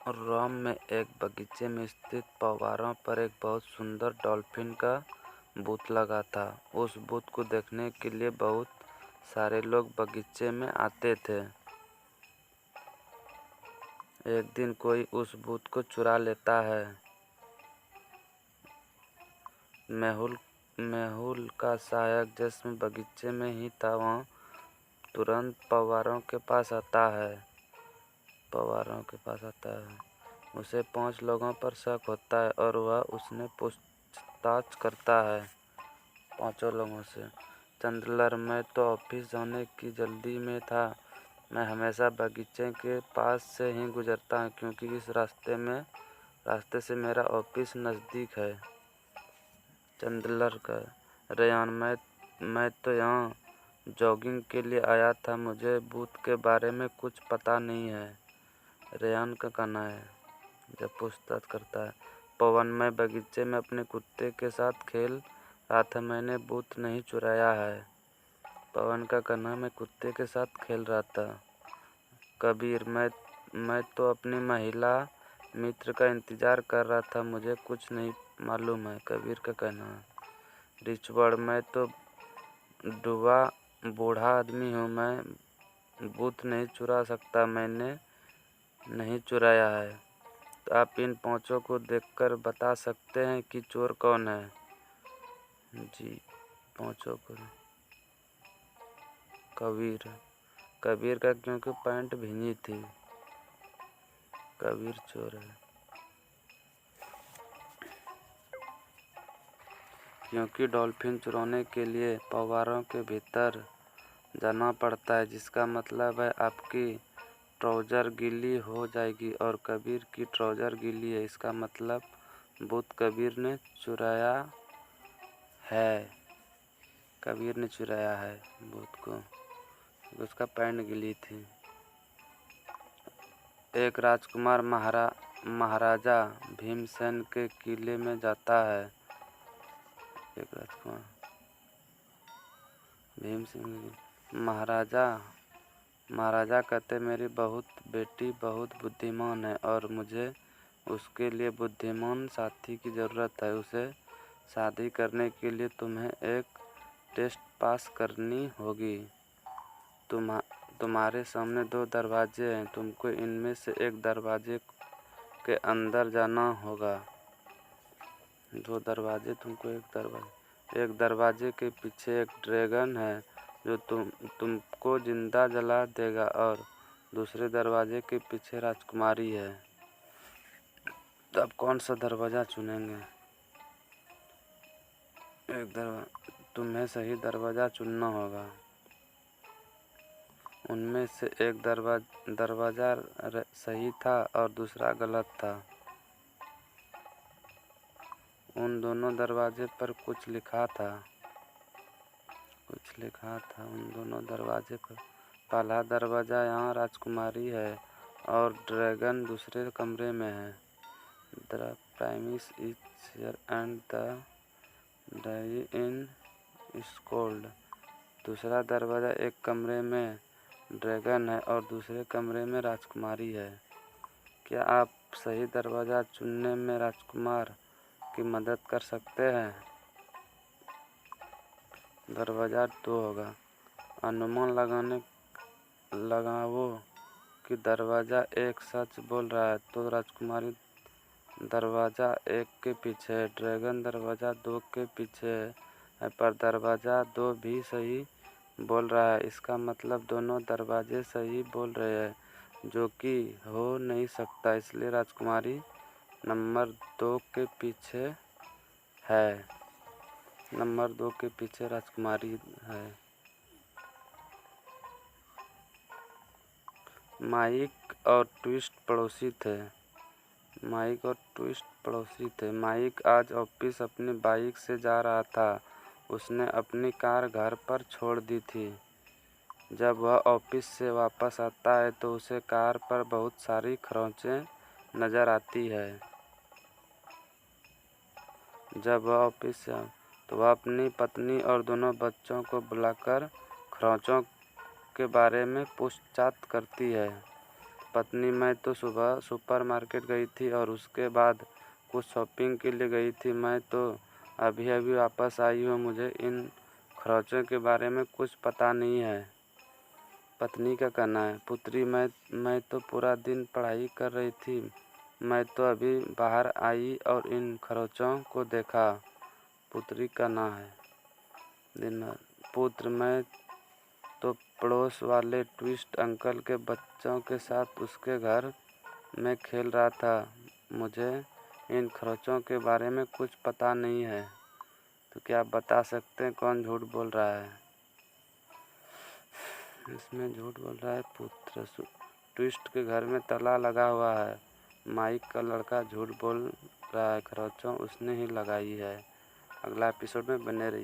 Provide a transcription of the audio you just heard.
रोम में एक बगीचे में स्थित फव्वारों पर एक बहुत सुंदर डॉल्फिन का बूथ लगा था। उस बूथ को देखने के लिए बहुत सारे लोग बगीचे में आते थे। एक दिन कोई उस बूथ को चुरा लेता है। मेहुल का सहायक जिसमें बगीचे में ही था, वह तुरंत फव्वारों के पास आता है। उसे 5 लोगों पर शक होता है और वह उसने पूछताछ करता है 5 लोगों से। चंद्रलर, मैं तो ऑफिस जाने की जल्दी में था। मैं हमेशा बगीचे के पास से ही गुजरता हूँ क्योंकि इस रास्ते से मेरा ऑफिस नज़दीक है। चंद्रलर का, रेयान, मैं तो यहाँ जॉगिंग के लिए आया था। मुझे बूथ के बारे में कुछ पता नहीं है। रेयान का कहना है जब पूछताछ करता है। पवन, मैं बगीचे में अपने कुत्ते के साथ खेल रहा था। मैंने बूथ नहीं चुराया है। पवन का कहना, मैं कुत्ते के साथ खेल रहा था। कबीर, मैं तो अपनी महिला मित्र का इंतजार कर रहा था। मुझे कुछ नहीं मालूम है। कबीर का कहना है। रिचर्ड, मैं तो बूढ़ा आदमी हूँ। मैं बूथ नहीं चुरा सकता। मैंने नहीं चुराया है। तो आप इन 5 को देखकर बता सकते हैं कि चोर कौन है? जी, 5 को। कबीर का, क्योंकि पैंट भींगी थी। कबीर चोर है क्योंकि डॉल्फिन चुराने के लिए फव्वारों के भीतर जाना पड़ता है, जिसका मतलब है आपकी ट्राउज़र गीली हो जाएगी और कबीर की ट्राउज़र गीली है। इसका मतलब बूथ कबीर ने चुराया है बूथ को। उसका पैंट गीली थी। एक राजकुमार महाराजा भीमसेन के किले में जाता है। एक राजकुमार भीमसेन, महाराजा कहते, मेरी बेटी बहुत बुद्धिमान है और मुझे उसके लिए बुद्धिमान साथी की ज़रूरत है। उसे शादी करने के लिए तुम्हें एक टेस्ट पास करनी होगी। तुम्हारे सामने 2 दरवाजे हैं। तुमको इनमें से एक दरवाजे के अंदर जाना होगा। 2 दरवाजे, तुमको एक दरवाजे के पीछे एक ड्रैगन है जो तुमको जिंदा जला देगा और दूसरे दरवाजे के पीछे राजकुमारी है। तो आप कौन सा दरवाज़ा चुनेंगे? तुम्हें सही दरवाज़ा चुनना होगा। उनमें से एक दरवाज़ा सही था और दूसरा गलत था। उन दोनों दरवाजे पर कुछ लिखा था उन दोनों दरवाजे पर। पहला दरवाज़ा, यहाँ राजकुमारी है और ड्रैगन दूसरे कमरे में है। The premise is here and the diary in scold. दूसरा दरवाज़ा, एक कमरे में ड्रैगन है और दूसरे कमरे में राजकुमारी है। क्या आप सही दरवाज़ा चुनने में राजकुमार की मदद कर सकते हैं? दरवाज़ा 2 होगा। अनुमान लगाओ कि दरवाज़ा 1 सच बोल रहा है, तो राजकुमारी दरवाज़ा 1 के पीछे है। ड्रैगन दरवाज़ा 2 के पीछे है, पर दरवाज़ा 2 भी सही बोल रहा है। इसका मतलब दोनों दरवाजे सही बोल रहे हैं, जो कि हो नहीं सकता। इसलिए राजकुमारी नंबर 2 के पीछे है। नंबर 2 के पीछे राजकुमारी है। माइक और ट्विस्ट पड़ोसी थे। माइक आज ऑफिस अपनी बाइक से जा रहा था। उसने अपनी कार घर पर छोड़ दी थी। जब वह ऑफिस से वापस आता है तो उसे कार पर बहुत सारी खरोंचें नज़र आती है। जब वह ऑफिस से तो वह अपनी पत्नी और दोनों बच्चों को बुलाकर खरोंचों के बारे में पूछताछ करती है। पत्नी, मैं तो सुबह सुपरमार्केट गई थी और उसके बाद कुछ शॉपिंग के लिए गई थी। मैं तो अभी अभी वापस आई हूँ। मुझे इन खर्चों के बारे में कुछ पता नहीं है। पत्नी का कहना है, पुत्री, मैं तो पूरा दिन पढ़ाई कर रही थी। मैं तो अभी बाहर आई और इन खर्चों को देखा। पुत्री का कहना है, दिन भर, पुत्र, मैं तो पड़ोस वाले ट्विस्ट अंकल के बच्चों के साथ उसके घर में खेल रहा था। मुझे इन खर्चों के बारे में कुछ पता नहीं है। तो क्या आप बता सकते हैं कौन झूठ बोल रहा है? इसमें झूठ बोल रहा है पुत्र। ट्विस्ट के घर में ताला लगा हुआ है। माइक का लड़का झूठ बोल रहा है, खर्चों उसने ही लगाई है। अगला एपिसोड में बने रहिए।